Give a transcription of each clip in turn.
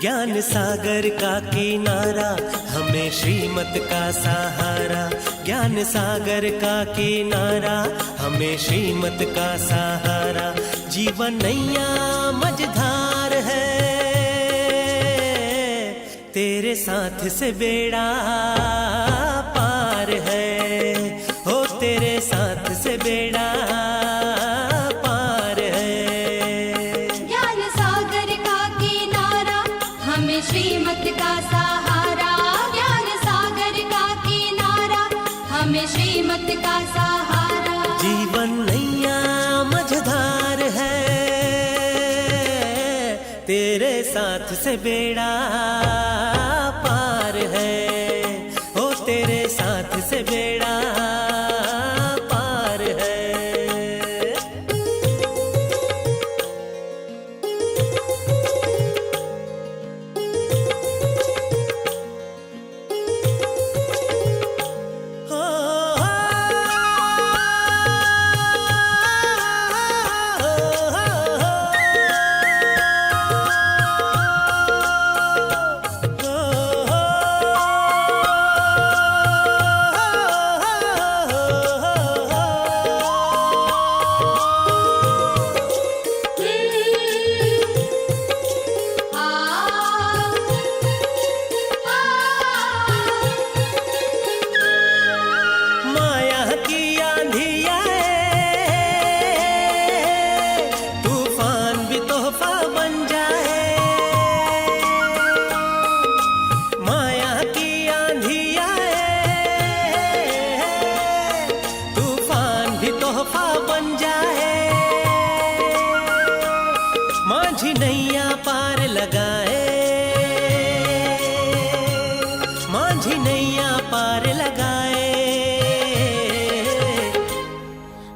ज्ञान सागर का किनारा हमें श्रीमत का सहारा, ज्ञान सागर का किनारा हमें श्रीमत का सहारा। जीवन नैया मझधार है, तेरे साथ से बेड़ा पार है, हो तेरे साथ से बेड़ा पार है। ज्ञान सागर का किनारा हमें श्रीमत का सहारा, ज्ञान सागर का किनारा हमें श्रीमत का सहारा। जीवन नैया मझधार है, तेरे साथ से बेड़ा पार है, हो तेरे साथ से बेड़ा पार है। बन जाए माझी नैया पार लगाए, माझी नैया पार लगाए।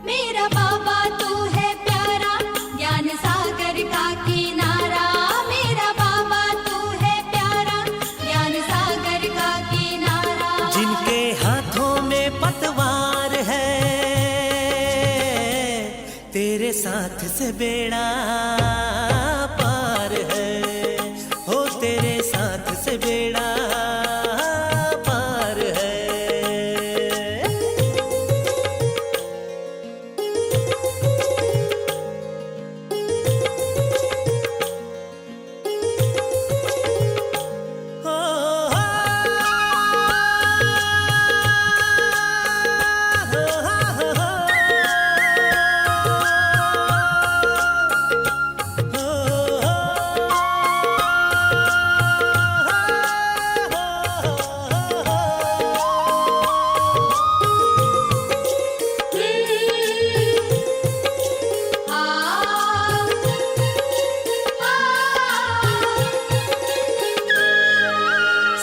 मेरा बाबा तू है प्यारा, ज्ञान सागर का किनारा, मेरा बाबा तू है प्यारा, ज्ञान सागर का किनारा। जिनके हाथों में पतवार है, तेरे साथ से बेड़ा पार है, हो तेरे साथ से बेड़ा पार है।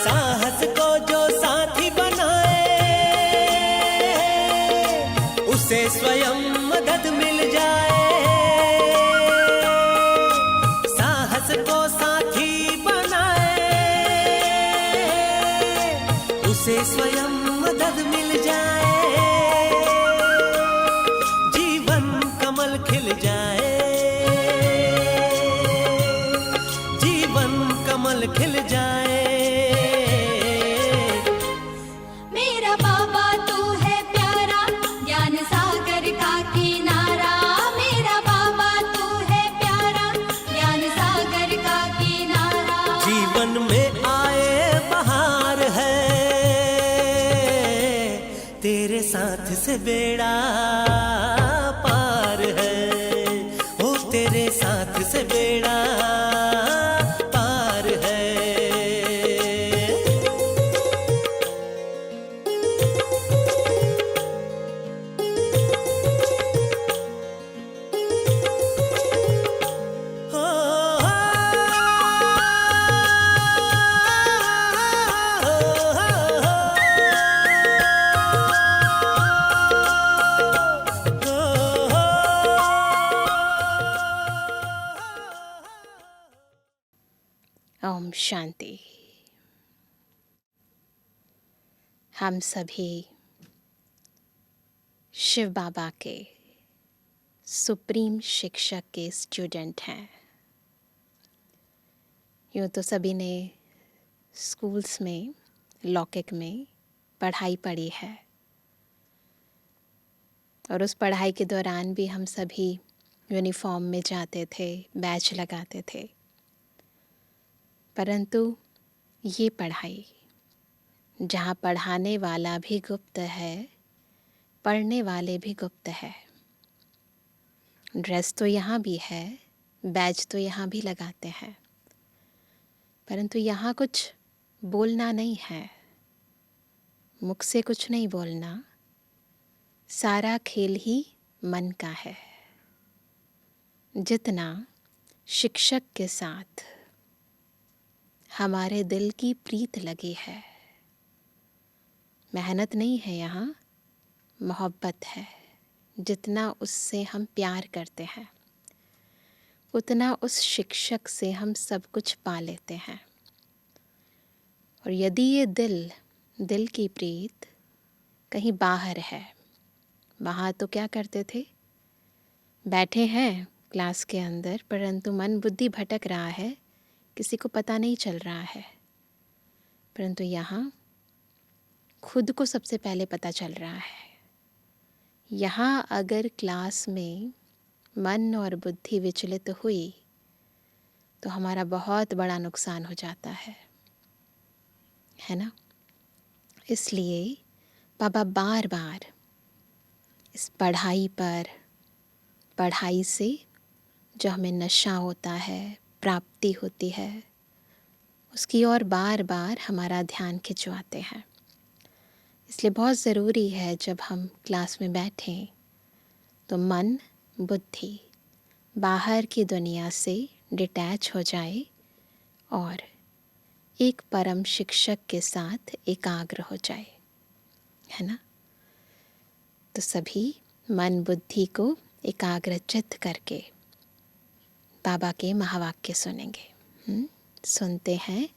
साहस को जो साथी बनाए, उसे स्वयं मदद मिल जाए। साहस को साथी बनाए, उसे स्वयं मदद मिल जाए। जीवन कमल खिल जाए, जीवन कमल खिल जाए। मेरा बाबा तू है प्यारा, ज्ञान सागर का किनारा, मेरा बाबा तू है प्यारा, ज्ञान सागर का किनारा। जीवन में आए बहार है, तेरे साथ से बेड़ा पार है, ओ तेरे साथ से बेड़ा पार है। ओम शांति। हम सभी शिव बाबा के सुप्रीम शिक्षक के स्टूडेंट हैं। यूँ तो सभी ने स्कूल्स में, लौकिक में पढ़ाई पढ़ी है और उस पढ़ाई के दौरान भी हम सभी यूनिफॉर्म में जाते थे, बैच लगाते थे। परंतु ये पढ़ाई, जहाँ पढ़ाने वाला भी गुप्त है, पढ़ने वाले भी गुप्त है। ड्रेस तो यहाँ भी है, बैच तो यहाँ भी लगाते हैं, परंतु यहाँ कुछ बोलना नहीं है, मुख से कुछ नहीं बोलना। सारा खेल ही मन का है। जितना शिक्षक के साथ हमारे दिल की प्रीत लगी है, मेहनत नहीं है यहाँ, मोहब्बत है। जितना उससे हम प्यार करते हैं, उतना उस शिक्षक से हम सब कुछ पा लेते हैं। और यदि ये दिल की प्रीत कहीं बाहर है, वहाँ तो क्या करते थे, बैठे हैं क्लास के अंदर परंतु मन बुद्धि भटक रहा है, किसी को पता नहीं चल रहा है। परंतु यहाँ खुद को सबसे पहले पता चल रहा है। यहाँ अगर क्लास में मन और बुद्धि विचलित हुई तो हमारा बहुत बड़ा नुकसान हो जाता है ना। इसलिए बाबा बार बार इस पढ़ाई से जो हमें नशा होता है, प्राप्ति होती है, उसकी ओर बार बार हमारा ध्यान खिंचवाते हैं। इसलिए बहुत ज़रूरी है जब हम क्लास में बैठें तो मन बुद्धि बाहर की दुनिया से डिटैच हो जाए और एक परम शिक्षक के साथ एकाग्र हो जाए, है ना। तो सभी मन बुद्धि को एकाग्रचित्त करके बाबा के महावाक्य सुनेंगे। सुनते हैं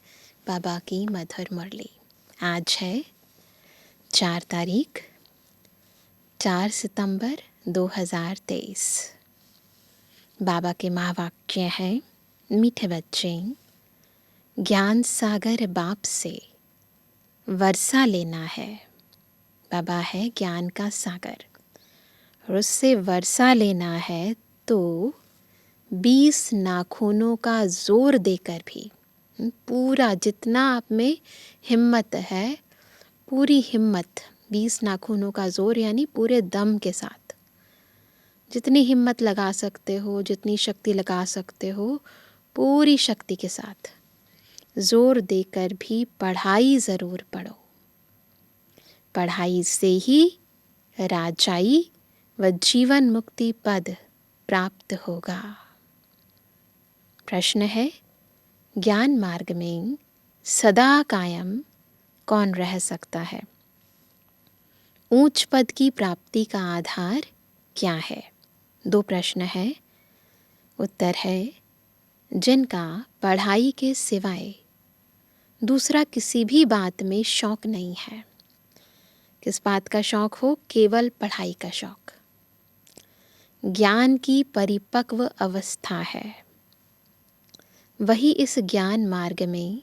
बाबा की मधुर मुरली। आज है 4 सितंबर 2023। बाबा के महावाक्य हैं, मीठे बच्चे, ज्ञान सागर बाप से वर्षा लेना है। बाबा है ज्ञान का सागर और उससे वर्षा लेना है तो 20 नाखूनों का जोर देकर भी, पूरा जितना आप में हिम्मत है, पूरी हिम्मत, 20 नाखूनों का जोर यानी पूरे दम के साथ, जितनी हिम्मत लगा सकते हो, जितनी शक्ति लगा सकते हो, पूरी शक्ति के साथ जोर देकर भी पढ़ाई ज़रूर पढ़ो। पढ़ाई से ही राजाई व जीवन मुक्ति पद प्राप्त होगा। प्रश्न है, ज्ञान मार्ग में सदा कायम कौन रह सकता है? ऊंच पद की प्राप्ति का आधार क्या है? 2 प्रश्न है। उत्तर है, जिनका पढ़ाई के सिवाय दूसरा किसी भी बात में शौक नहीं है। किस बात का शौक हो? केवल पढ़ाई का शौक। ज्ञान की परिपक्व अवस्था है, वही इस ज्ञान मार्ग में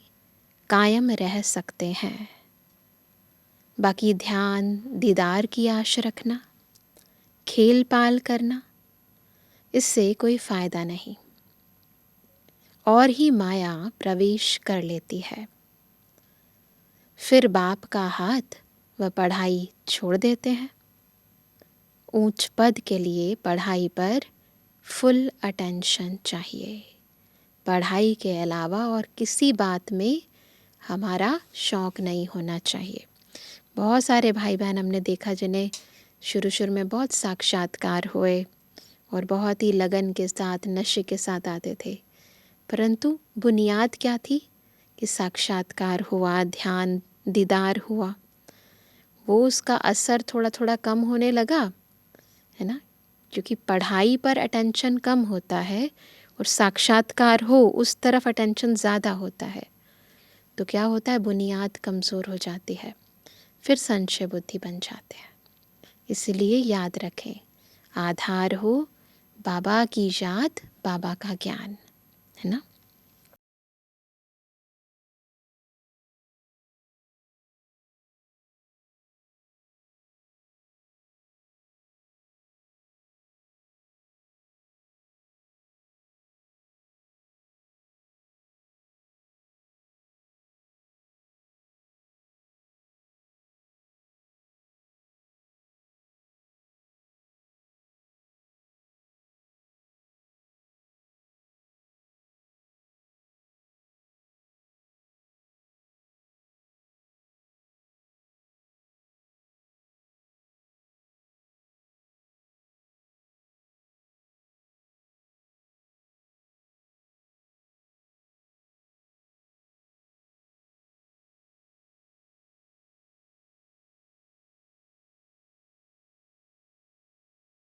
कायम रह सकते हैं। बाकी ध्यान दीदार की आश रखना, खेल पाल करना, इससे कोई फ़ायदा नहीं, और ही माया प्रवेश कर लेती है। फिर बाप का हाथ व पढ़ाई छोड़ देते हैं। ऊंच पद के लिए पढ़ाई पर फुल अटेंशन चाहिए। पढ़ाई के अलावा और किसी बात में हमारा शौक़ नहीं होना चाहिए। बहुत सारे भाई बहन हमने देखा जिन्हें शुरू में बहुत साक्षात्कार हुए और बहुत ही लगन के साथ, नशे के साथ आते थे, परंतु बुनियाद क्या थी कि साक्षात्कार हुआ, ध्यान दीदार हुआ, वो उसका असर थोड़ा थोड़ा कम होने लगा, है ना। क्योंकि पढ़ाई पर अटेंशन कम होता है और साक्षात्कार हो उस तरफ अटेंशन ज़्यादा होता है, तो क्या होता है, बुनियाद कमज़ोर हो जाती है, फिर संशय बुद्धि बन जाते हैं। इसलिए याद रखें, आधार हो बाबा की याद, बाबा का ज्ञान, है ना।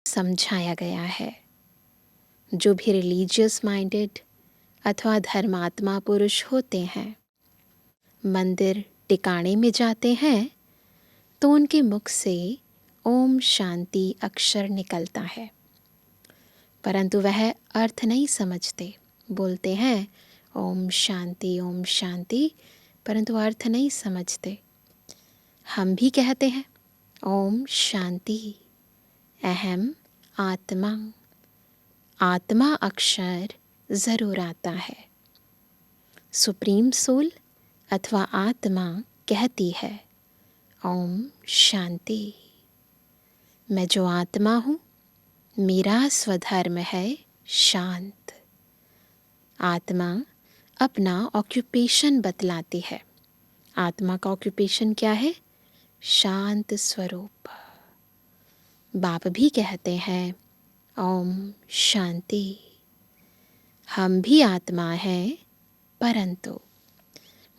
समझाया गया है, जो भी रिलीजियस माइंडेड अथवा धर्मात्मा पुरुष होते हैं, मंदिर टिकाणे में जाते हैं तो उनके मुख से ओम शांति अक्षर निकलता है, परंतु वह अर्थ नहीं समझते। बोलते हैं ओम शांति, परंतु अर्थ नहीं समझते। हम भी कहते हैं ओम शांति, अहम आत्मा। आत्मा अक्षर ज़रूर आता है। सुप्रीम सोल अथवा आत्मा कहती है ओम शांति। मैं जो आत्मा हूँ, मेरा स्वधर्म है शांत। आत्मा अपना ऑक्यूपेशन बतलाती है। आत्मा का ऑक्यूपेशन क्या है? शांत स्वरूप। बाप भी कहते हैं ओम शांति। हम भी आत्मा हैं, परंतु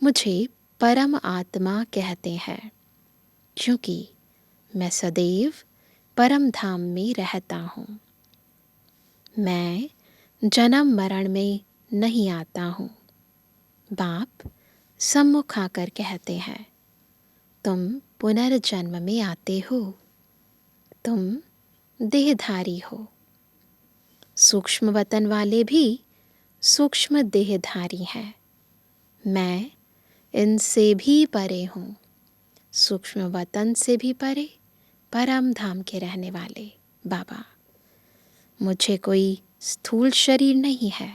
मुझे परम आत्मा कहते हैं, क्योंकि मैं सदैव परम धाम में रहता हूँ। मैं जन्म मरण में नहीं आता हूँ। बाप सम्मुख आकर कहते हैं तुम पुनर्जन्म में आते हो, तुम देहधारी हो। सूक्ष्म वतन वाले भी सूक्ष्म देहधारी हैं। मैं इनसे भी परे हूँ, सूक्ष्म वतन से भी परे, परम धाम के रहने वाले बाबा। मुझे कोई स्थूल शरीर नहीं है।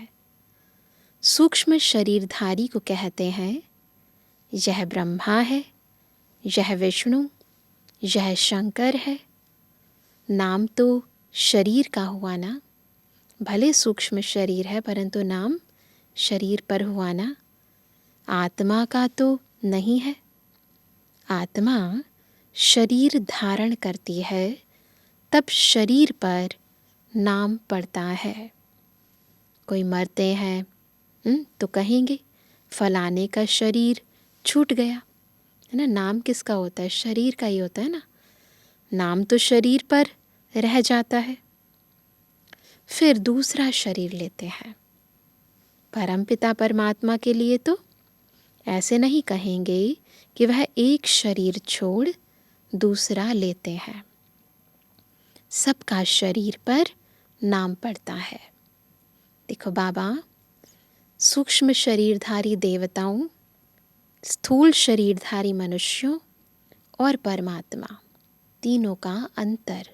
सूक्ष्म शरीरधारी को कहते हैं यह ब्रह्मा है, यह विष्णु, यह शंकर है। नाम तो शरीर का हुआ ना, भले सूक्ष्म शरीर है परंतु नाम शरीर पर हुआ ना। आत्मा का तो नहीं है। आत्मा शरीर धारण करती है, तब शरीर पर नाम पड़ता है। कोई मरते हैं तो कहेंगे फलाने का शरीर छूट गया, है ना। नाम किसका होता है? शरीर का ही होता है ना। नाम तो शरीर पर रह जाता है। फिर दूसरा शरीर लेते हैं। परमपिता परमात्मा के लिए तो ऐसे नहीं कहेंगे कि वह एक शरीर छोड़ दूसरा लेते हैं। सबका शरीर पर नाम पड़ता है। देखो बाबा, सूक्ष्म शरीरधारी देवताओं, स्थूल शरीरधारी मनुष्यों और परमात्मा, तीनों का अंतर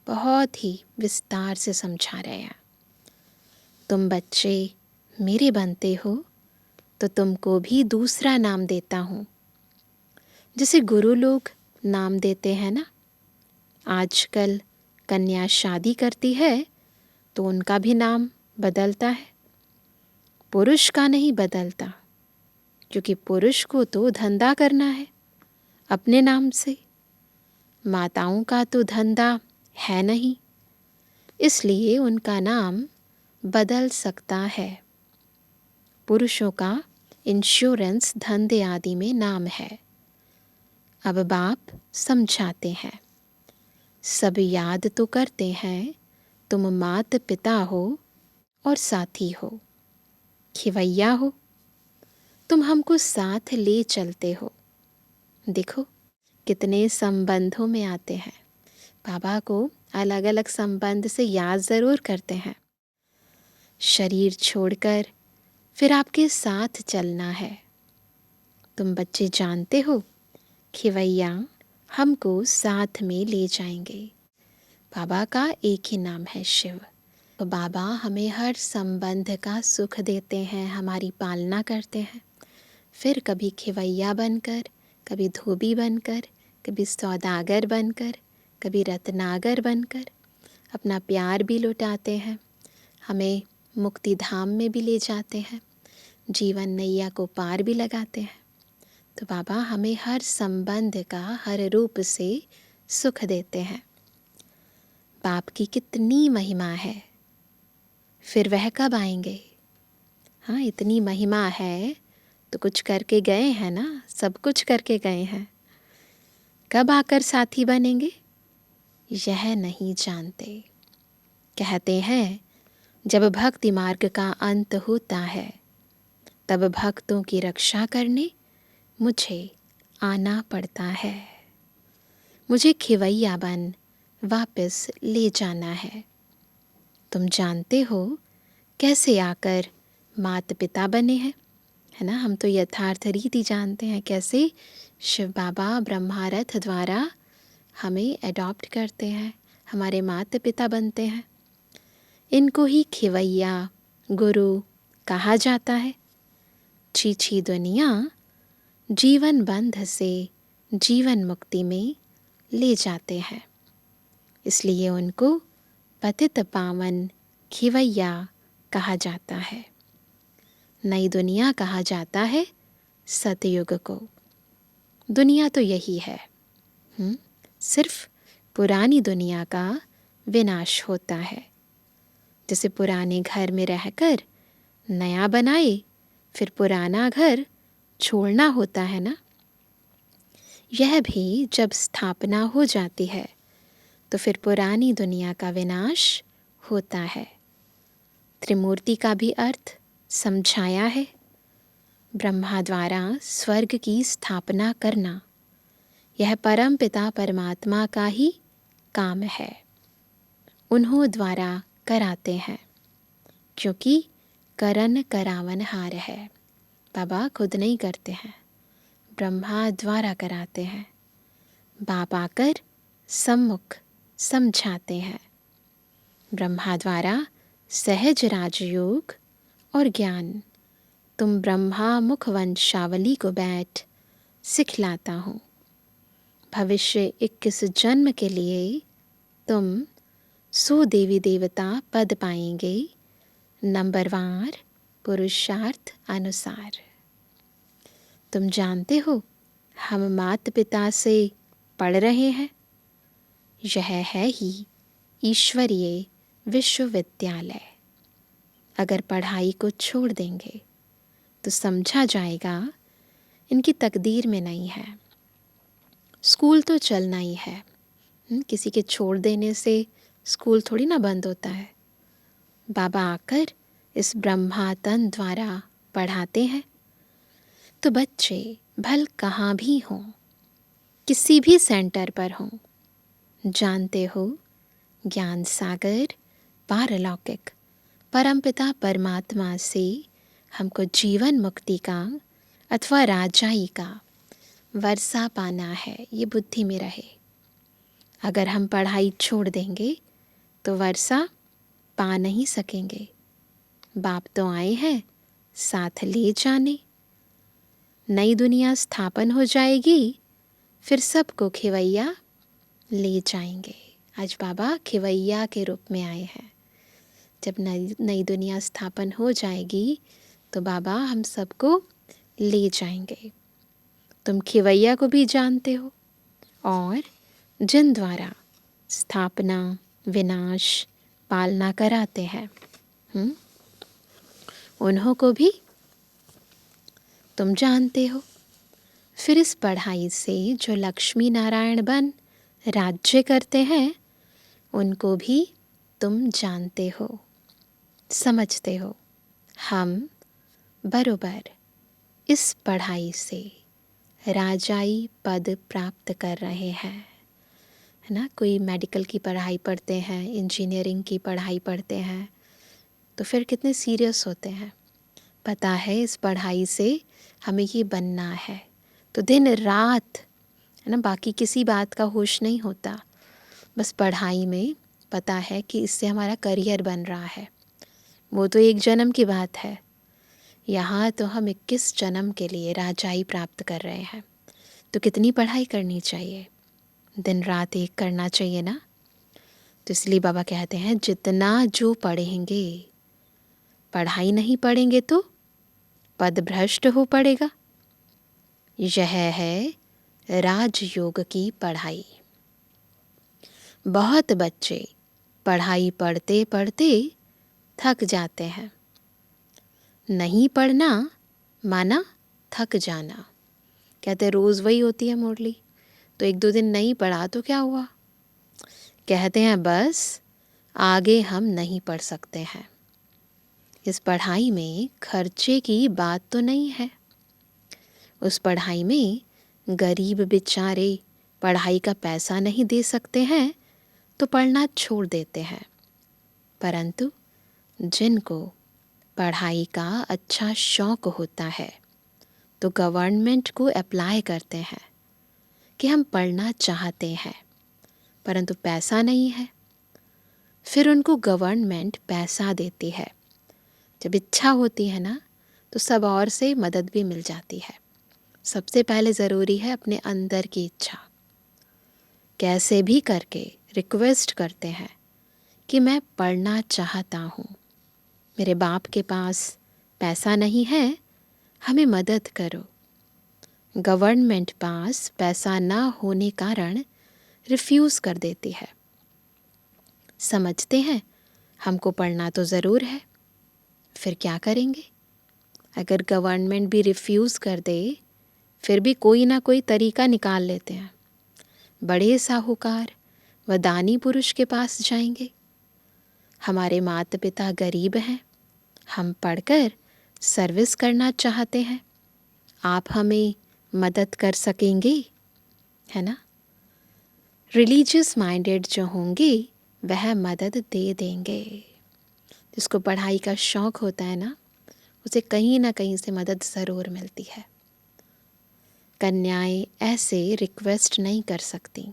बहुत ही विस्तार से समझा रहे हैं। तुम बच्चे मेरे बनते हो तो तुमको भी दूसरा नाम देता हूँ। जैसे गुरु लोग नाम देते हैं ना। आजकल कन्या शादी करती है तो उनका भी नाम बदलता है, पुरुष का नहीं बदलता, क्योंकि पुरुष को तो धंधा करना है अपने नाम से। माताओं का तो धंधा है नहीं, इसलिए उनका नाम बदल सकता है। पुरुषों का इंश्योरेंस धंधे आदि में नाम है। अब बाप समझाते हैं, सब याद तो करते हैं तुम मात पिता हो और साथी हो, खिवैया हो। तुम हमको साथ ले चलते हो। देखो कितने संबंधों में आते हैं। बाबा को अलग अलग संबंध से याद ज़रूर करते हैं। शरीर छोड़कर फिर आपके साथ चलना है। तुम बच्चे जानते हो, खिवैया हमको साथ में ले जाएंगे। बाबा का एक ही नाम है शिव। तो बाबा हमें हर संबंध का सुख देते हैं, हमारी पालना करते हैं। फिर कभी खिवैया बनकर, कभी धोबी बनकर, कभी सौदागर बनकर, कभी रत्नागर बनकर अपना प्यार भी लुटाते हैं, हमें मुक्ति धाम में भी ले जाते हैं, जीवन नैया को पार भी लगाते हैं। तो बाबा हमें हर संबंध का हर रूप से सुख देते हैं। बाप की कितनी महिमा है, फिर वह कब आएंगे? हाँ, इतनी महिमा है तो कुछ करके गए हैं ना, सब कुछ करके गए हैं। कब आकर साथी बनेंगे यह नहीं जानते। कहते हैं जब भक्ति मार्ग का अंत होता है तब भक्तों की रक्षा करने मुझे आना पड़ता है। मुझे खिवैया बन वापस ले जाना है। तुम जानते हो कैसे आकर माता पिता बने हैं, है ना? हम तो यथार्थ रीति जानते हैं कैसे शिव बाबा ब्रह्मारथ द्वारा हमें अडॉप्ट करते हैं, हमारे माता पिता बनते हैं। इनको ही खिवैया गुरु कहा जाता है। छीछी दुनिया जीवन बंध से जीवन मुक्ति में ले जाते हैं, इसलिए उनको पतित पावन खिवैया कहा जाता है। नई दुनिया कहा जाता है सतयुग को। दुनिया तो यही है, सिर्फ पुरानी दुनिया का विनाश होता है। जैसे पुराने घर में रहकर नया बनाए, फिर पुराना घर छोड़ना होता है ना। यह भी जब स्थापना हो जाती है तो फिर पुरानी दुनिया का विनाश होता है। त्रिमूर्ति का भी अर्थ समझाया है। ब्रह्मा द्वारा स्वर्ग की स्थापना करना यह परम पिता परमात्मा का ही काम है। उन्हों द्वारा कराते हैं, क्योंकि करन करावन हार है। बाबा खुद नहीं करते हैं, ब्रह्मा द्वारा कराते हैं। बाप आकर सम्मुख समझाते हैं। ब्रह्मा द्वारा सहज राजयोग और ज्ञान तुम ब्रह्मा मुख वंशावली को बैठ सिखलाता हूँ। भविष्य 21 जन्म के लिए तुम 100 देवी देवता पद पाएंगे, नंबरवार पुरुषार्थ अनुसार। तुम जानते हो हम माता पिता से पढ़ रहे हैं, यह है ही ईश्वरीय विश्वविद्यालय। अगर पढ़ाई को छोड़ देंगे तो समझा जाएगा इनकी तकदीर में नहीं है। स्कूल तो चलना ही है, किसी के छोड़ देने से स्कूल थोड़ी ना बंद होता है। बाबा आकर इस ब्रह्मा तन द्वारा पढ़ाते हैं। तो बच्चे भल कहाँ भी हों, किसी भी सेंटर पर हों, जानते हो ज्ञान सागर पारलौकिक परमपिता परमात्मा से हमको जीवन मुक्ति का अथवा राजाई का वर्षा पाना है, ये बुद्धि में रहे। अगर हम पढ़ाई छोड़ देंगे तो वर्षा पा नहीं सकेंगे। बाप तो आए हैं साथ ले जाने। नई दुनिया स्थापन हो जाएगी, फिर सबको खिवैया ले जाएंगे। आज बाबा खिवैया के रूप में आए हैं। जब नई दुनिया स्थापन हो जाएगी तो बाबा हम सबको ले जाएंगे। तुम खिवैया को भी जानते हो, और जिन द्वारा स्थापना विनाश पालना कराते हैं उन्हों को भी तुम जानते हो। फिर इस पढ़ाई से जो लक्ष्मी नारायण बन राज्य करते हैं उनको भी तुम जानते हो, समझते हो। हम बरोबर इस पढ़ाई से राजाई पद प्राप्त कर रहे हैं। है ना। कोई मेडिकल की पढ़ाई पढ़ते हैं, इंजीनियरिंग की पढ़ाई पढ़ते हैं, तो फिर कितने सीरियस होते हैं। पता है इस पढ़ाई से हमें ये बनना है, तो दिन रात, है ना, बाकी किसी बात का होश नहीं होता, बस पढ़ाई में पता है कि इससे हमारा करियर बन रहा है। वो तो एक जन्म की बात है, यहाँ तो हम 21 जन्म के लिए राजाई प्राप्त कर रहे हैं। तो कितनी पढ़ाई करनी चाहिए, दिन रात एक करना चाहिए ना। तो इसलिए बाबा कहते हैं जितना जो पढ़ेंगे, पढ़ाई नहीं पढ़ेंगे तो पदभ्रष्ट हो पड़ेगा। यह है राजयोग की पढ़ाई। बहुत बच्चे पढ़ाई पढ़ते पढ़ते थक जाते हैं। नहीं पढ़ना माना थक जाना। कहते रोज़ वही होती है मुरली, तो एक दो दिन नहीं पढ़ा तो क्या हुआ। कहते हैं बस आगे हम नहीं पढ़ सकते हैं। इस पढ़ाई में खर्चे की बात तो नहीं है। उस पढ़ाई में गरीब बेचारे पढ़ाई का पैसा नहीं दे सकते हैं तो पढ़ना छोड़ देते हैं, परंतु जिनको पढ़ाई का अच्छा शौक़ होता है तो गवर्नमेंट को अप्लाई करते हैं कि हम पढ़ना चाहते हैं परंतु पैसा नहीं है। फिर उनको गवर्नमेंट पैसा देती है। जब इच्छा होती है ना तो सब और से मदद भी मिल जाती है। सबसे पहले ज़रूरी है अपने अंदर की इच्छा। कैसे भी करके रिक्वेस्ट करते हैं कि मैं पढ़ना चाहता हूँ, मेरे बाप के पास पैसा नहीं है, हमें मदद करो। गवर्नमेंट पास पैसा ना होने कारण रिफ्यूज़ कर देती है। समझते हैं हमको पढ़ना तो ज़रूर है, फिर क्या करेंगे। अगर गवर्नमेंट भी रिफ्यूज़ कर दे फिर भी कोई ना कोई तरीका निकाल लेते हैं। बड़े साहूकार व दानी पुरुष के पास जाएंगे। हमारे माता पिता गरीब हैं, हम पढ़कर सर्विस करना चाहते हैं, आप हमें मदद कर सकेंगे, है ना। रिलीजियस माइंडेड जो होंगे वह मदद दे देंगे। जिसको पढ़ाई का शौक़ होता है ना, उसे कहीं ना कहीं से मदद ज़रूर मिलती है। कन्याएं ऐसे रिक्वेस्ट नहीं कर सकती,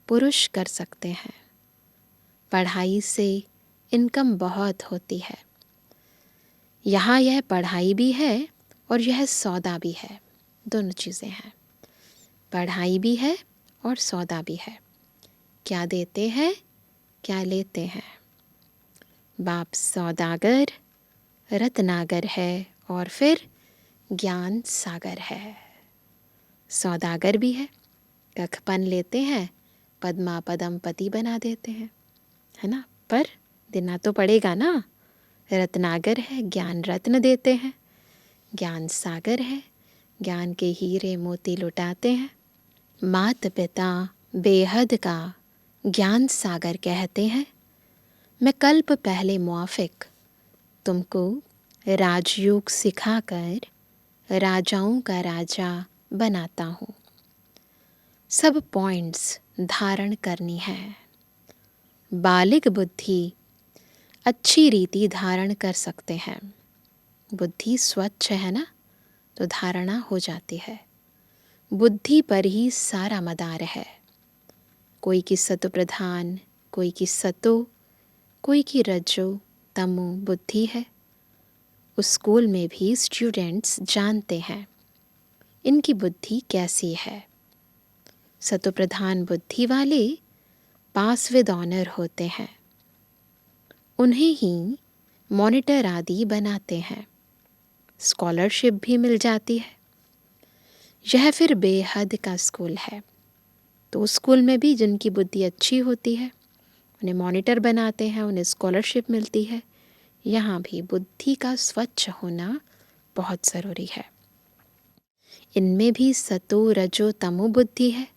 पुरुष कर सकते हैं। पढ़ाई से इनकम बहुत होती है। यहाँ यह पढ़ाई भी है और यह सौदा भी है, दोनों चीज़ें हैं। पढ़ाई भी है और सौदा भी है। क्या देते हैं क्या लेते हैं। बाप सौदागर रत्नागर है और फिर ज्ञान सागर है। सौदागर भी है, कखपन लेते हैं, पद्मा पदम पति बना देते हैं, है ना, पर देना तो पड़ेगा ना। रत्नागर है, ज्ञान रत्न देते हैं। ज्ञान सागर है, ज्ञान के हीरे मोती लुटाते हैं। माता पिता बेहद का ज्ञान सागर कहते हैं। मैं कल्प पहले मुआफिक तुमको राजयोग सिखाकर राजाओं का राजा बनाता हूँ। सब पॉइंट्स धारण करनी है। बालिग बुद्धि अच्छी रीति धारण कर सकते हैं। बुद्धि स्वच्छ है ना, तो धारणा हो जाती है। बुद्धि पर ही सारा मदार है। कोई की सतो प्रधान, कोई की सतो, कोई की रजो तमो बुद्धि है। उस स्कूल में भी स्टूडेंट्स जानते हैं इनकी बुद्धि कैसी है। सतो प्रधान बुद्धि वाले पास विद ऑनर होते हैं, उन्हें ही मॉनिटर आदि बनाते हैं, स्कॉलरशिप भी मिल जाती है। यह फिर बेहद का स्कूल है। तो उस स्कूल में भी जिनकी बुद्धि अच्छी होती है उन्हें मॉनिटर बनाते हैं, उन्हें स्कॉलरशिप मिलती है। यहाँ भी बुद्धि का स्वच्छ होना बहुत ज़रूरी है। इनमें भी सतो रजो तमो बुद्धि है।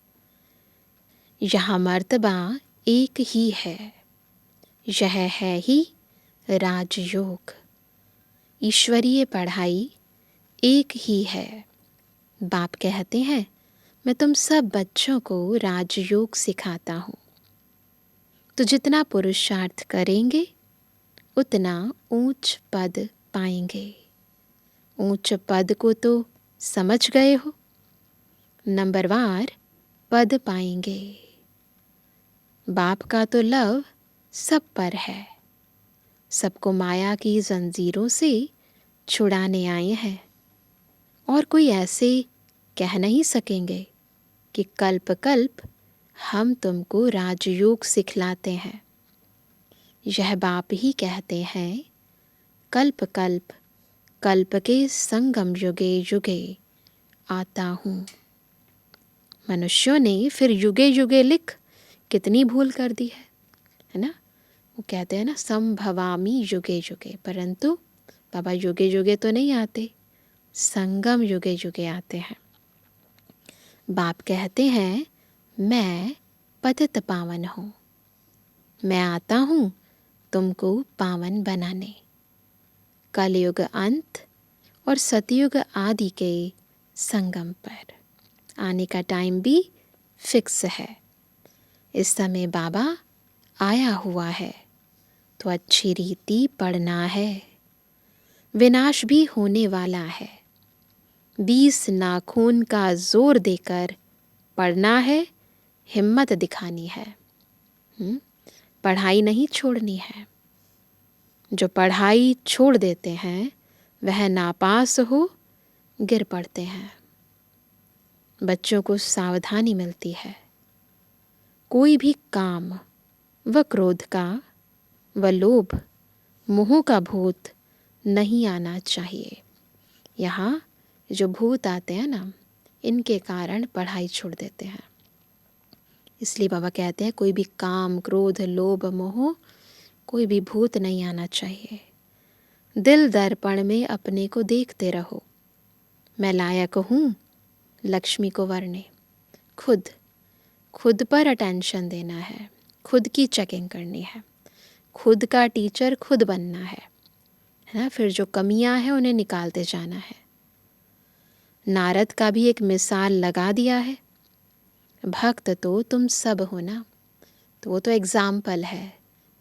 यहाँ मर्तबा एक ही है, यह है ही राजयोग। ईश्वरीय पढ़ाई एक ही है। बाप कहते हैं मैं तुम सब बच्चों को राजयोग सिखाता हूँ, तो जितना पुरुषार्थ करेंगे उतना ऊंच पद पाएंगे। ऊंच पद को तो समझ गए हो, नंबरवार पद पाएंगे। बाप का तो लव सब पर है, सबको माया की जंजीरों से छुड़ाने आए हैं, और कोई ऐसे कह नहीं सकेंगे कि कल्प कल्प हम तुमको राजयोग सिखलाते हैं। यह बाप ही कहते हैं, कल्प कल्प कल्प के संगम युगे युगे आता हूँ। मनुष्यों ने फिर युगे युगे लिख कितनी भूल कर दी है ना। वो कहते हैं ना संभवामी युगे युगे, परंतु बाबा युगे युगे तो नहीं आते, संगम युगे युगे आते हैं। बाप कहते हैं मैं पतित पावन हूँ, मैं आता हूँ तुमको पावन बनाने। कलयुग अंत और सतयुग आदि के संगम पर आने का टाइम भी फिक्स है। इस समय बाबा आया हुआ है, तो अच्छी रीति पढ़ना है। विनाश भी होने वाला है, 20 नाखून का जोर देकर पढ़ना है, हिम्मत दिखानी है। पढ़ाई नहीं छोड़नी है। जो पढ़ाई छोड़ देते हैं वह नापास हो गिर पड़ते हैं। बच्चों को सावधानी मिलती है, कोई भी काम व क्रोध का व लोभ मोह का भूत नहीं आना चाहिए। यहाँ जो भूत आते हैं ना, इनके कारण पढ़ाई छोड़ देते हैं। इसलिए बाबा कहते हैं कोई भी काम क्रोध लोभ मोह कोई भी भूत नहीं आना चाहिए। दिल दर्पण में अपने को देखते रहो, मैं लायक हूँ लक्ष्मी को वरने। खुद पर अटेंशन देना है, खुद की चेकिंग करनी है, खुद का टीचर खुद बनना है ना। फिर जो कमियां हैं उन्हें निकालते जाना है। नारद का भी एक मिसाल लगा दिया है, भक्त तो तुम सब हो ना, तो वो तो एग्जाम्पल है,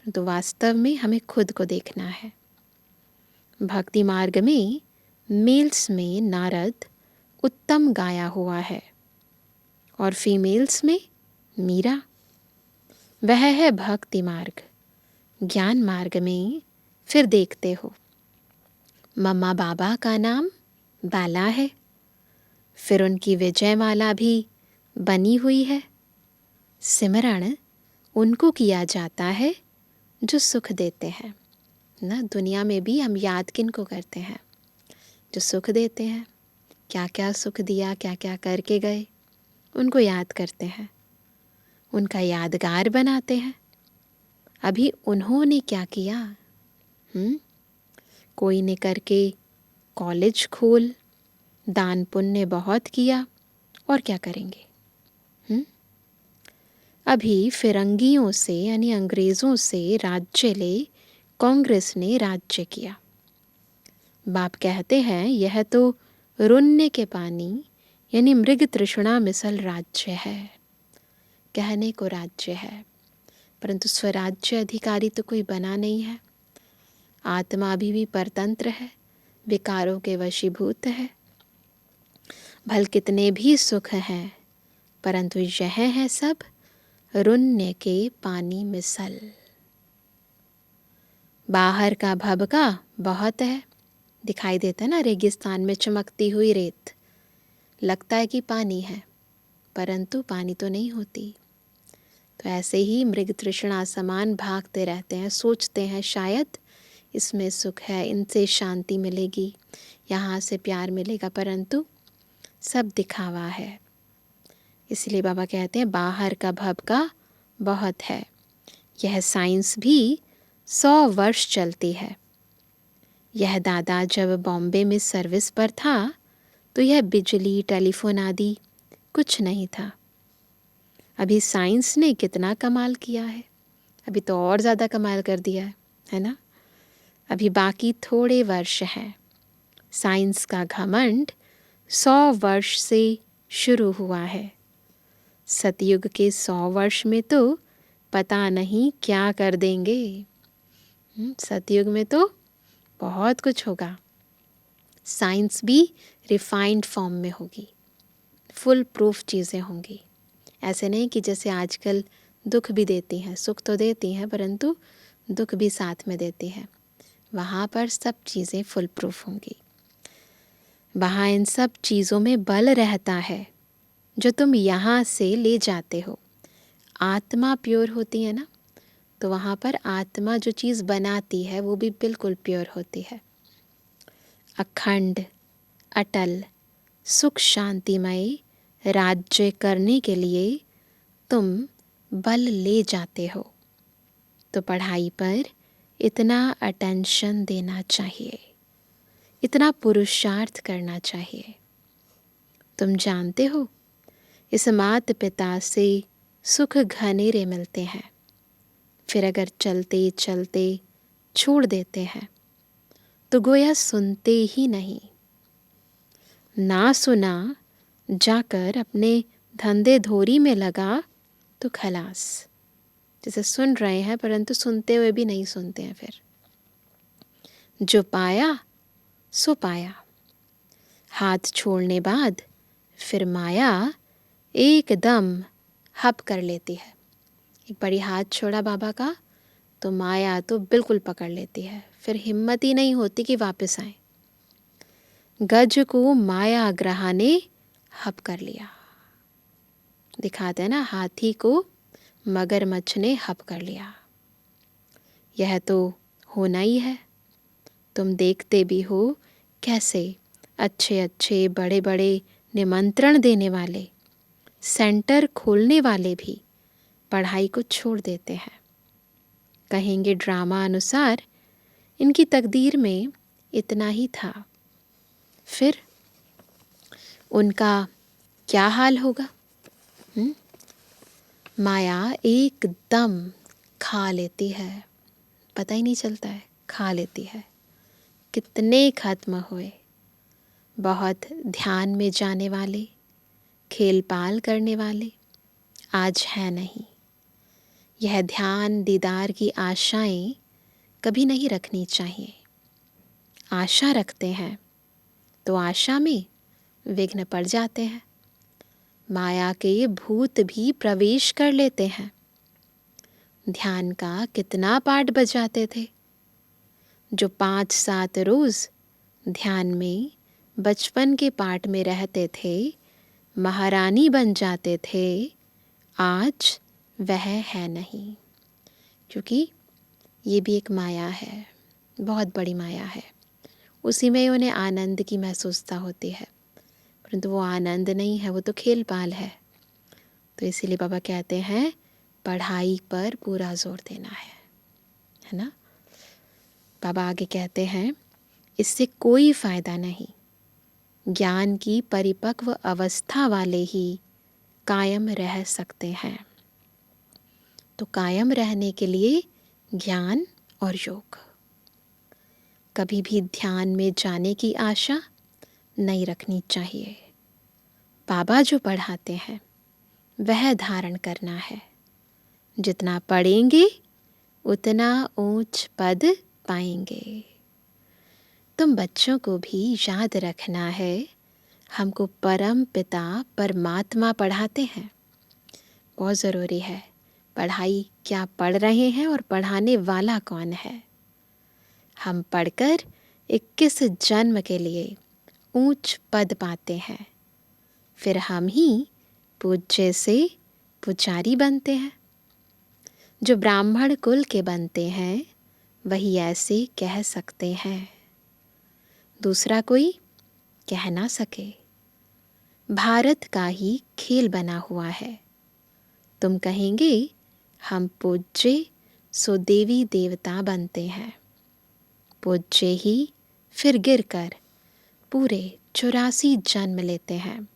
तो वास्तव में हमें खुद को देखना है। भक्ति मार्ग में मेल्स में नारद उत्तम गाया हुआ है और फीमेल्स में मीरा। वह है भक्ति मार्ग। ज्ञान मार्ग में फिर देखते हो मम्मा बाबा का नाम बाला है, फिर उनकी विजय माला भी बनी हुई है। सिमरण उनको किया जाता है जो सुख देते हैं ना। दुनिया में भी हम याद किन को करते हैं? जो सुख देते हैं। क्या क्या सुख दिया, क्या क्या करके गए, उनको याद करते हैं, उनका यादगार बनाते हैं। अभी उन्होंने क्या किया? कोई ने करके कॉलेज खोल, दान पुण्य बहुत किया, और क्या करेंगे? अभी फिरंगियों से यानी अंग्रेज़ों से राज्य ले कांग्रेस ने राज्य किया। बाप कहते हैं यह तो रुन्ने के पानी यानी मृग तृष्णा मिसल राज्य है। कहने को राज्य है, परंतु स्वराज्य अधिकारी तो कोई बना नहीं है। आत्मा अभी भी परतंत्र है, विकारों के वशीभूत है। भल कितने भी सुख हैं, परंतु यह है सब रुन्ने के पानी मिसल। बाहर का भभका बहुत है, दिखाई देता है ना रेगिस्तान में चमकती हुई रेत, लगता है कि पानी है, परंतु पानी तो नहीं होती। तो ऐसे ही मृग तृष्णा समान भागते रहते हैं, सोचते हैं शायद इसमें सुख है, इनसे शांति मिलेगी, यहाँ से प्यार मिलेगा, परंतु सब दिखावा है। इसलिए बाबा कहते हैं बाहर का भभका बहुत है। यह साइंस भी 100 वर्ष चलती है। यह दादा जब बॉम्बे में सर्विस पर था तो यह बिजली टेलीफोन आदि कुछ नहीं था। अभी साइंस ने कितना कमाल किया है, अभी तो और ज़्यादा कमाल कर दिया है ना। अभी बाकी थोड़े वर्ष हैं। साइंस का घमंड 100 वर्ष से शुरू हुआ है, सतयुग के 100 वर्ष में तो पता नहीं क्या कर देंगे। सतयुग में तो बहुत कुछ होगा। साइंस भी रिफाइंड फॉर्म में होगी, फुल प्रूफ चीज़ें होंगी। ऐसे नहीं कि जैसे आजकल दुख भी देती हैं, सुख तो देती हैं परंतु दुख भी साथ में देती है। वहाँ पर सब चीज़ें फुल प्रूफ होंगी। वहाँ इन सब चीज़ों में बल रहता है जो तुम यहाँ से ले जाते हो। आत्मा प्योर होती है ना, तो वहाँ पर आत्मा जो चीज़ बनाती है वो भी बिल्कुल प्योर होती है। अखंड अटल सुख शांतिमय राज्य करने के लिए तुम बल ले जाते हो, तो पढ़ाई पर इतना अटेंशन देना चाहिए, इतना पुरुषार्थ करना चाहिए। तुम जानते हो इस माता पिता से सुख घनेरे मिलते हैं, फिर अगर चलते चलते छोड़ देते हैं तो गोया सुनते ही नहीं। ना सुना जाकर अपने धंधे धोरी में लगा तो खलास। जैसे सुन रहे हैं परंतु सुनते हुए भी नहीं सुनते हैं। फिर जो पाया सो पाया, हाथ छोड़ने बाद फिर माया एकदम हप कर लेती है। एक बारी हाथ छोड़ा बाबा का तो माया तो बिल्कुल पकड़ लेती है, फिर हिम्मत ही नहीं होती कि वापस आए। गज को माया ग्रह ने हप कर लिया। दिखाते हैं ना, हाथी को मगरमच्छ ने हप कर लिया। यह तो होना ही है। तुम देखते भी हो कैसे अच्छे अच्छे बड़े बड़े निमंत्रण देने वाले, सेंटर खोलने वाले भी पढ़ाई को छोड़ देते हैं। कहेंगे ड्रामा अनुसार इनकी तकदीर में इतना ही था। फिर उनका क्या हाल होगा? माया एकदम खा लेती है, पता ही नहीं चलता है, खा लेती है। कितने खत्म हुए। बहुत ध्यान में जाने वाले, खेल पाल करने वाले आज है नहीं। यह ध्यान दीदार की आशाएं कभी नहीं रखनी चाहिए। आशा रखते हैं तो आशा में विघ्न पड़ जाते हैं। माया के भूत भी प्रवेश कर लेते हैं। ध्यान का कितना पाठ बजाते थे। जो 5-7 रोज ध्यान में बचपन के पाठ में रहते थे, महारानी बन जाते थे, आज वह है नहीं। क्योंकि ये भी एक माया है, बहुत बड़ी माया है। उसी में उन्हें आनंद की महसूसता होती है, परंतु वो आनंद नहीं है, वो तो खेल पाल है। तो इसीलिए बाबा कहते हैं पढ़ाई पर पूरा जोर देना है ना। बाबा आगे कहते हैं इससे कोई फ़ायदा नहीं। ज्ञान की परिपक्व अवस्था वाले ही कायम रह सकते हैं। तो कायम रहने के लिए ज्ञान और योग। कभी भी ध्यान में जाने की आशा नहीं रखनी चाहिए। बाबा जो पढ़ाते हैं वह धारण करना है। जितना पढ़ेंगे उतना ऊंच पद पाएंगे। तुम बच्चों को भी याद रखना है, हमको परम पिता परमात्मा पढ़ाते हैं। बहुत ज़रूरी है पढ़ाई क्या पढ़ रहे हैं और पढ़ाने वाला कौन है। हम पढ़कर 21 जन्म के लिए ऊंच पद पाते हैं, फिर हम ही पूज्य से पुजारी बनते हैं। जो ब्राह्मण कुल के बनते हैं वही ऐसे कह सकते हैं, दूसरा कोई कह ना सके। भारत का ही खेल बना हुआ है। तुम कहेंगे हम पूज्य सो देवी देवता बनते हैं। पूज्य ही फिर गिरकर पूरे 84 जन्म लेते हैं।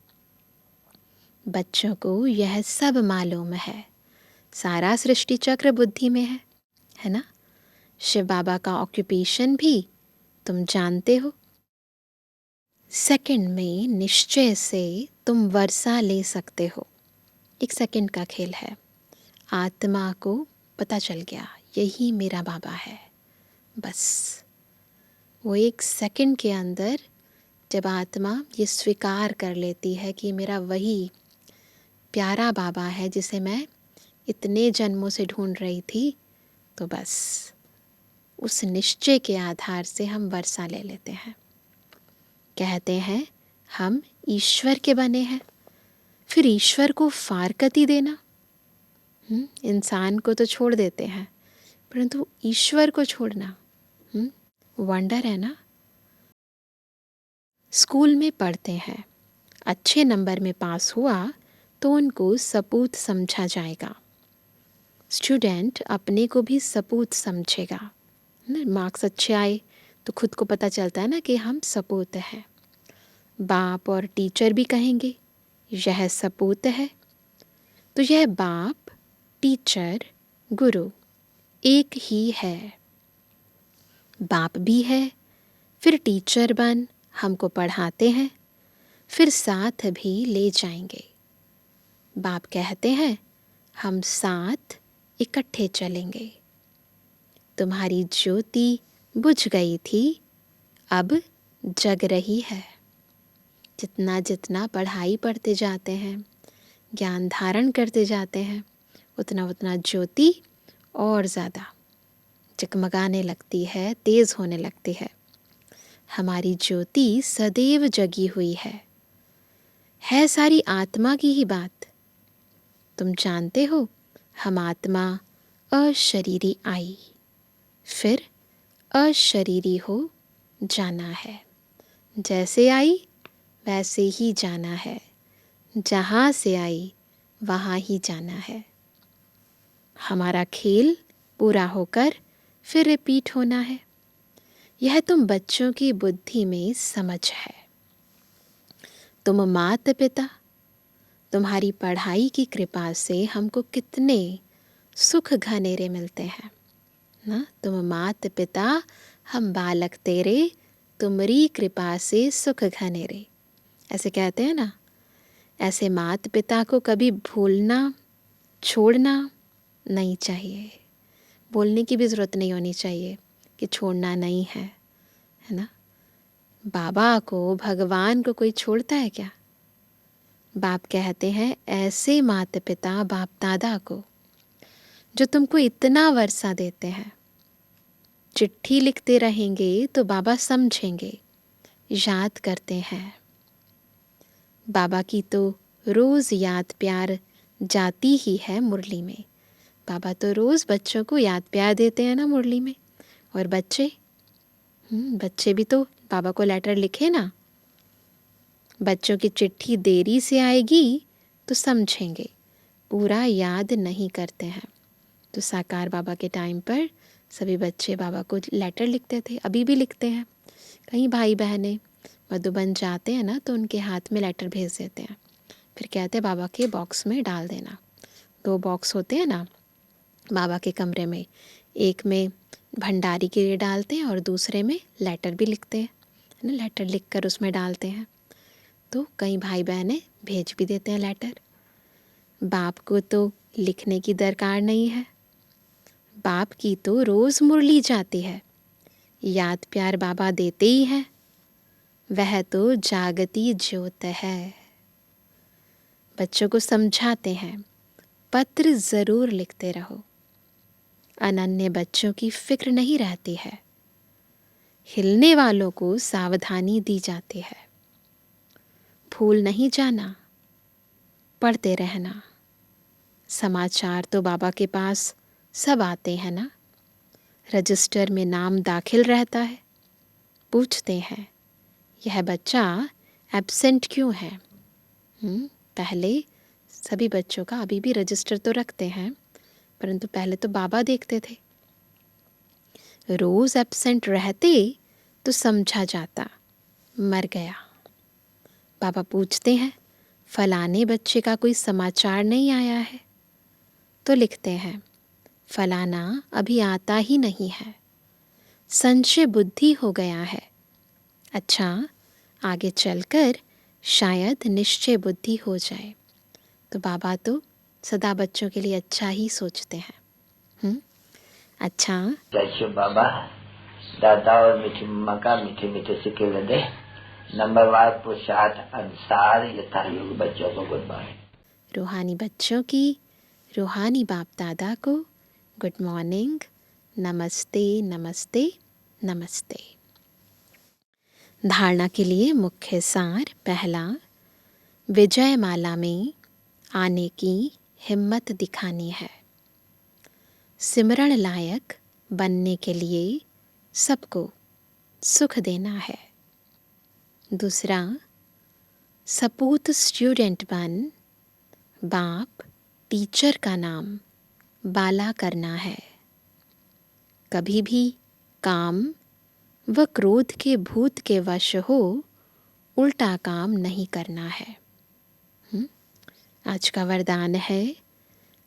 बच्चों को यह सब मालूम है। सारा सृष्टि चक्र बुद्धि में है ना। शिव बाबा का ऑक्यूपेशन भी तुम जानते हो। सेकंड में निश्चय से तुम वर्षा ले सकते हो। 1 सेकंड का खेल है। आत्मा को पता चल गया यही मेरा बाबा है। बस वो 1 सेकंड के अंदर जब आत्मा ये स्वीकार कर लेती है कि मेरा वही प्यारा बाबा है जिसे मैं इतने जन्मों से ढूंढ रही थी, तो बस उस निश्चय के आधार से हम वर्षा ले लेते हैं। कहते हैं हम ईश्वर के बने हैं, फिर ईश्वर को फारकती देना। इंसान को तो छोड़ देते हैं, परंतु ईश्वर को छोड़ना वंडर है ना। स्कूल में पढ़ते हैं, अच्छे नंबर में पास हुआ तो उनको सपूत समझा जाएगा। स्टूडेंट अपने को भी सपूत समझेगा। मार्क्स अच्छे आए तो खुद को पता चलता है ना कि हम सपूत हैं। बाप और टीचर भी कहेंगे यह सपूत है। तो यह बाप, टीचर, गुरु एक ही है। बाप भी है, फिर टीचर बन हमको पढ़ाते हैं, फिर साथ भी ले जाएंगे। बाप कहते हैं हम साथ इकट्ठे चलेंगे। तुम्हारी ज्योति बुझ गई थी, अब जग रही है। जितना जितना पढ़ाई पढ़ते जाते हैं, ज्ञान धारण करते जाते हैं, उतना उतना ज्योति और ज़्यादा जगमगाने लगती है, तेज़ होने लगती है। हमारी ज्योति सदैव जगी हुई है सारी आत्मा की ही बात। तुम जानते हो हम आत्मा अशरीरी आई, फिर अशरीरी हो जाना है। जैसे आई वैसे ही जाना है, जहाँ से आई वहाँ ही जाना है। हमारा खेल पूरा होकर फिर रिपीट होना है। यह तुम बच्चों की बुद्धि में समझ है। तुम माता पिता, तुम्हारी पढ़ाई की कृपा से हमको कितने सुख घनेरे मिलते हैं ना। तुम माता पिता, हम बालक तेरे, तुम्हारी कृपा से सुख घनेरे, ऐसे कहते हैं ना। ऐसे माता पिता को कभी भूलना, छोड़ना नहीं चाहिए। बोलने की भी ज़रूरत नहीं होनी चाहिए कि छोड़ना नहीं है ना। बाबा को, भगवान को कोई छोड़ता है क्या? बाप कहते हैं ऐसे माता पिता, बाप दादा को जो तुमको इतना वर्षा देते हैं। चिट्ठी लिखते रहेंगे तो बाबा समझेंगे, याद करते हैं। बाबा की तो रोज़ याद प्यार जाती ही है मुरली में। बाबा तो रोज़ बच्चों को याद प्यार देते हैं ना मुरली में। और बच्चे भी तो बाबा को लेटर लिखे ना। बच्चों की चिट्ठी देरी से आएगी तो समझेंगे, पूरा याद नहीं करते हैं। तो साकार बाबा के टाइम पर सभी बच्चे बाबा को लेटर लिखते थे, अभी भी लिखते हैं। कहीं भाई बहनें मधुबन जाते हैं ना तो उनके हाथ में लेटर भेज देते हैं, फिर कहते हैं बाबा के बॉक्स में डाल देना। 2 बॉक्स होते हैं ना बाबा के कमरे में, एक में भंडारी के लिए डालते हैं और दूसरे में लेटर भी लिखते हैं, है ना। लेटर लिख कर उसमें डालते हैं। तो कई भाई बहनें भेज भी देते हैं लेटर। बाप को तो लिखने की दरकार नहीं है। बाप की तो रोज़ मुरली जाती है, याद प्यार बाबा देते ही हैं। वह तो जागती ज्योत है। बच्चों को समझाते हैं पत्र ज़रूर लिखते रहो। अनन्य बच्चों की फिक्र नहीं रहती है। हिलने वालों को सावधानी दी जाती है। भूल नहीं जाना, पढ़ते रहना। समाचार तो बाबा के पास सब आते हैं ना। रजिस्टर में नाम दाखिल रहता है। पूछते हैं यह बच्चा एब्सेंट क्यों है। पहले सभी बच्चों का अभी भी रजिस्टर तो रखते हैं, परंतु पहले तो बाबा देखते थे। रोज़ एब्सेंट रहते तो समझा जाता मर गया। बाबा पूछते हैं फलाने बच्चे का कोई समाचार नहीं आया है, तो लिखते हैं फलाना अभी आता ही नहीं है, संशय बुद्धि हो गया है। अच्छा, आगे चलकर शायद निश्चय बुद्धि हो जाए। तो बाबा तो सदा बच्चों के लिए अच्छा ही सोचते हैं। अच्छा, जय बाबा, दादा और मीठी मम्मा का मीठे मीठे सिक्के दे। नंबरवार पुरुषार्थ अनुसार यथा योग बच्चों को गुड मॉर्निंग। रूहानी बच्चों की रूहानी बाप दादा को गुड मॉर्निंग, नमस्ते नमस्ते नमस्ते। धारणा के लिए मुख्य सार। पहला, विजय माला में आने की हिम्मत दिखानी है। सिमरण लायक बनने के लिए सबको सुख देना है। दूसरा, सपूत स्टूडेंट बन बाप टीचर का नाम बाला करना है। कभी भी काम व क्रोध के भूत के वश हो उल्टा काम नहीं करना है। आज का वरदान है,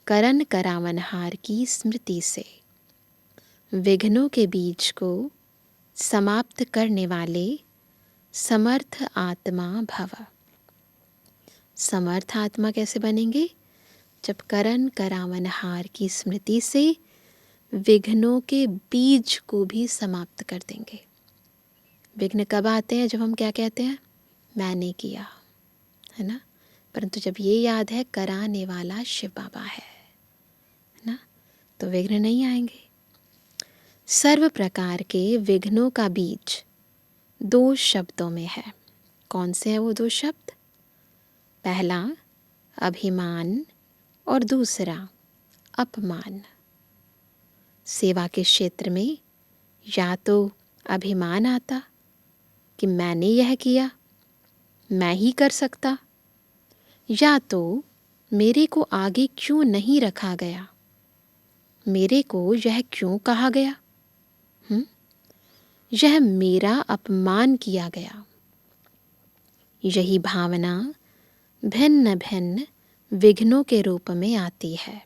करन करावनहार की स्मृति से विघ्नों के बीज को समाप्त करने वाले समर्थ आत्मा भव। समर्थ आत्मा कैसे बनेंगे? जब करन करावनहार की स्मृति से विघ्नों के बीज को भी समाप्त कर देंगे। विघ्न कब आते हैं? जब हम क्या कहते हैं? मैंने किया, है ना। परंतु जब ये याद है कराने वाला शिव बाबा है ना, तो विघ्न नहीं आएंगे। सर्व प्रकार के विघ्नों का बीज 2 शब्दों में है। कौन से हैं वो 2 शब्द? पहला अभिमान और दूसरा अपमान। सेवा के क्षेत्र में या तो अभिमान आता कि मैंने यह किया, मैं ही कर सकता, या तो मेरे को आगे क्यों नहीं रखा गया, मेरे को यह क्यों कहा गया, यह मेरा अपमान किया गया। यही भावना भिन्न भिन्न विघ्नों के रूप में आती है।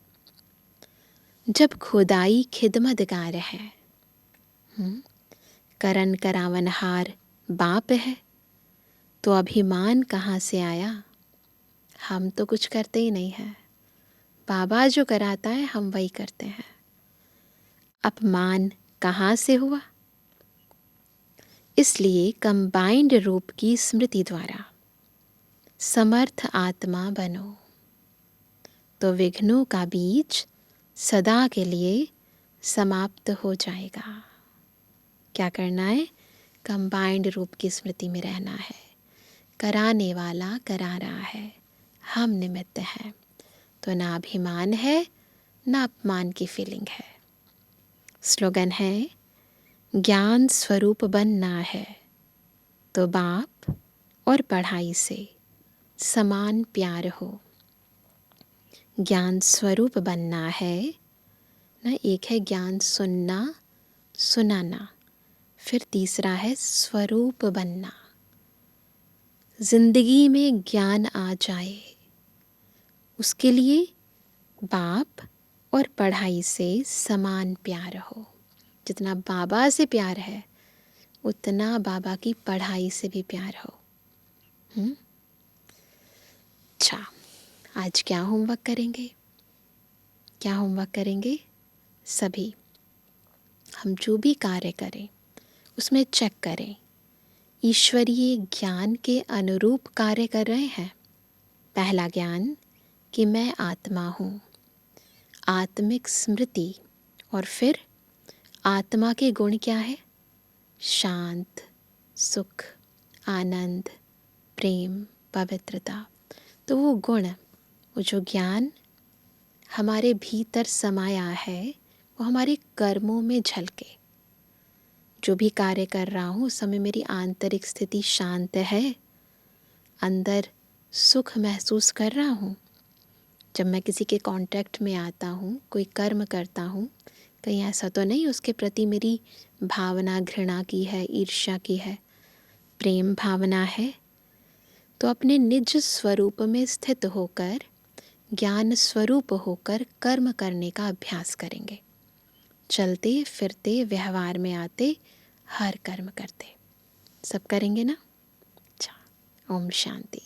जब खुदाई खिदमतगार है, करन करावनहार बाप है, तो अभिमान कहाँ से आया? हम तो कुछ करते ही नहीं है, बाबा जो कराता है हम वही करते हैं। अपमान कहाँ से हुआ? इसलिए कंबाइंड रूप की स्मृति द्वारा समर्थ आत्मा बनो, तो विघ्नों का बीज सदा के लिए समाप्त हो जाएगा। क्या करना है? कंबाइंड रूप की स्मृति में रहना है। कराने वाला करा रहा है, हम निमित्त हैं, तो ना अभिमान है ना अपमान की फीलिंग है। स्लोगन है, ज्ञान स्वरूप बनना है तो बाप और पढ़ाई से समान प्यार हो। ज्ञान स्वरूप बनना है ना, एक है ज्ञान सुनना सुनाना, फिर तीसरा है स्वरूप बनना। जिंदगी में ज्ञान आ जाए, उसके लिए बाप और पढ़ाई से समान प्यार हो। जितना बाबा से प्यार है उतना बाबा की पढ़ाई से भी प्यार हो। अच्छा, आज क्या होमवर्क करेंगे? क्या होमवर्क करेंगे? सभी हम जो भी कार्य करें उसमें चेक करें, ईश्वरीय ज्ञान के अनुरूप कार्य कर रहे हैं। पहला ज्ञान कि मैं आत्मा हूँ, आत्मिक स्मृति, और फिर आत्मा के गुण क्या है? शांत, सुख, आनंद, प्रेम, पवित्रता। तो वो गुण, वो जो ज्ञान हमारे भीतर समाया है, वो हमारे कर्मों में झलके। जो भी कार्य कर रहा हूँ उस समय मेरी आंतरिक स्थिति शांत है, अंदर सुख महसूस कर रहा हूँ। जब मैं किसी के कांटेक्ट में आता हूँ, कोई कर्म करता हूँ, कहीं ऐसा तो नहीं उसके प्रति मेरी भावना घृणा की है, ईर्ष्या की है, प्रेम भावना है। तो अपने निज स्वरूप में स्थित होकर, ज्ञान स्वरूप होकर कर्म करने का अभ्यास करेंगे। चलते फिरते व्यवहार में आते हर कर्म करते, सब करेंगे ना? अच्छा, ओम शांति।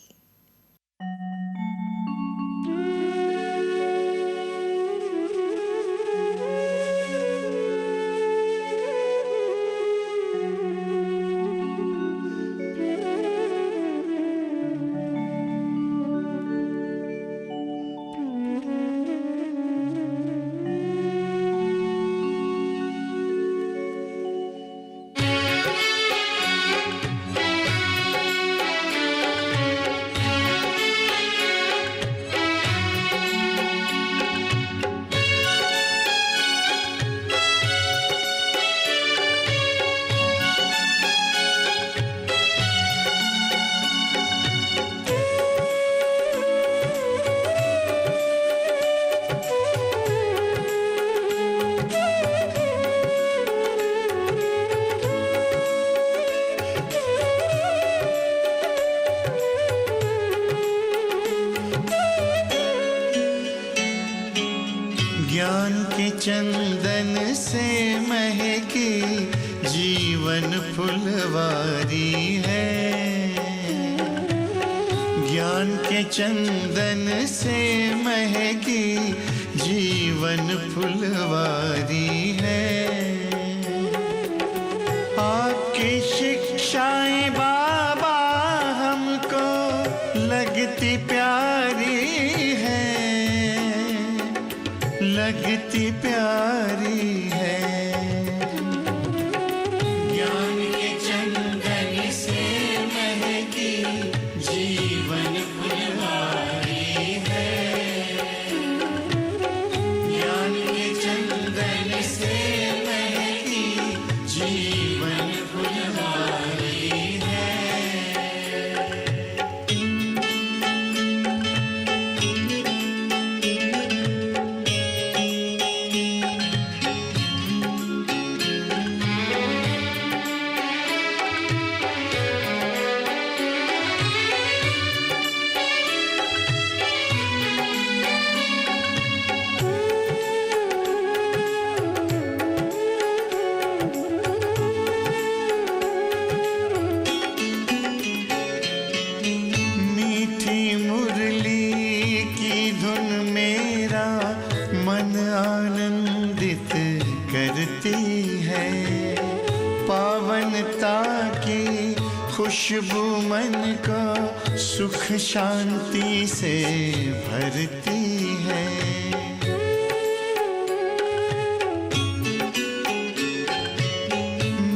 चंदन से महकी जीवन फुलवारी है। ज्ञान के चंदन से महकी जीवन फुलवारी है। आपकी शिक्षाएं बाबा हमको लगती प्यारी है, लगती प्यारी है। ज्ञान के चंदन से महकी जीवन फुलवारी है। ज्ञान के चंदन से महकी जीवन फुलवारी है। पावनता की खुशबू मन को सुख शांति से भरती है।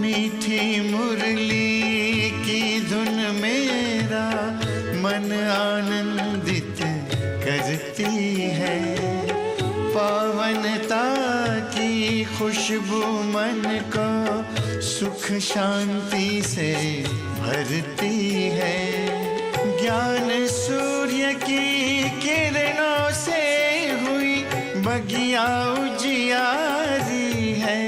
मीठी मुरली की धुन मेरा मन आनंदित करती है। पावनता की खुशबू मन को सुख शांति से भरती है। ज्ञान सूर्य की किरणों से हुई बगिया उजियारी है,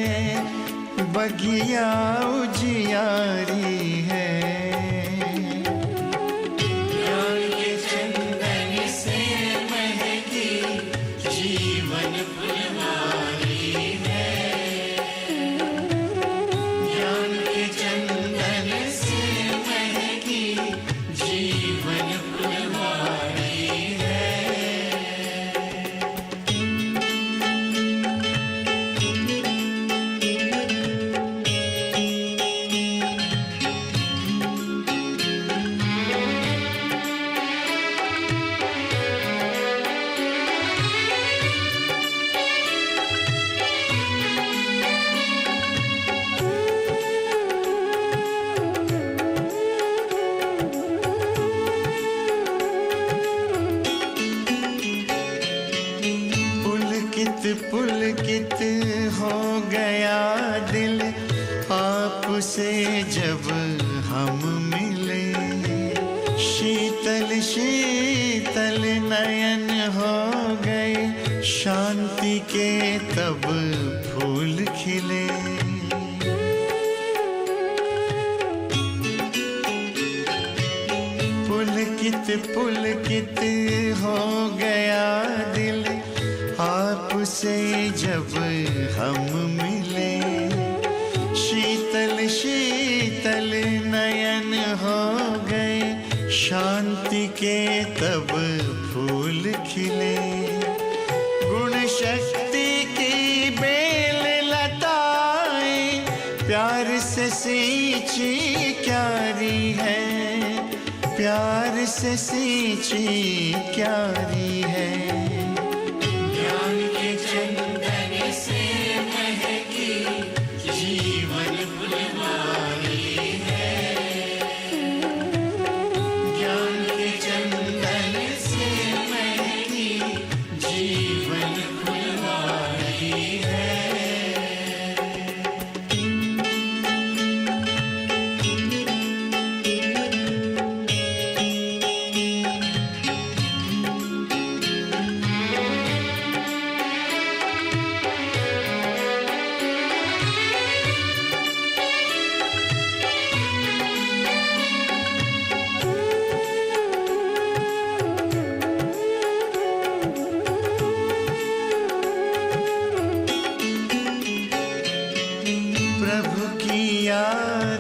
बगिया उजियारी है। ज्ञान के चंदन से महकी जीवन फुलवारी है। ज्ञान के चंदन से महकी जीवन फुलवारी है। पुलकित हो गया दिल आपसे जब हम मिले। शीतल शीतल नयन हो गए, शांति के तब फूल खिले। पुलकित पुलकित हो गया दिल आपसे जब हम मिले। शीतल शीतल नयन हो गए, शांति के तब फूल खिले। गुण शक्ति की बेल लताएं प्यार से सींची क्यारी है, प्यार से सींची क्यारी है। ज्ञान के चंदन से महकी जीवन फुलवारी है। ज्ञान के चंदन से महकी जीवन फुलवारी है।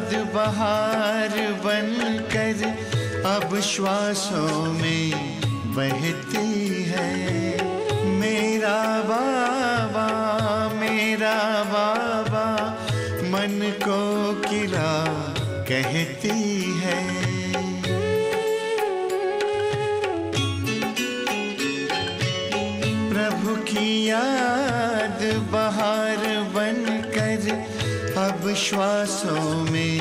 याद बहार बनकर अब श्वासों में बहती है। मेरा बाबा मन को किला कहती है। प्रभु की याद बहार बनकर अब श्वासों में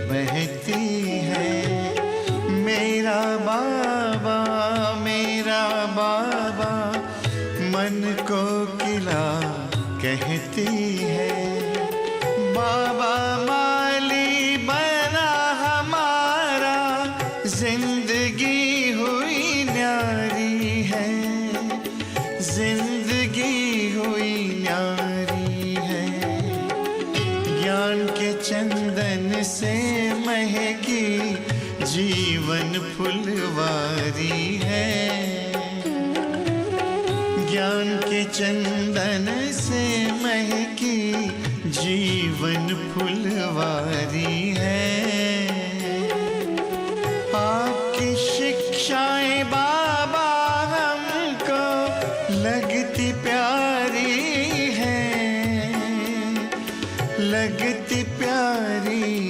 बहती है। मेरा बाबा मन को किला कहती है। बाबा माली बना हमारा, जिंदगी हुई न्यारी है, जिंदगी हुई न्यारी है। ज्ञान के चंदन से महकी जीवन फुलवारी है। ज्ञान के चंदन से महकी जीवन फुलवारी है। आपकी शिक्षाएं बाबा हमको लगती प्यारी है, लगती प्यारी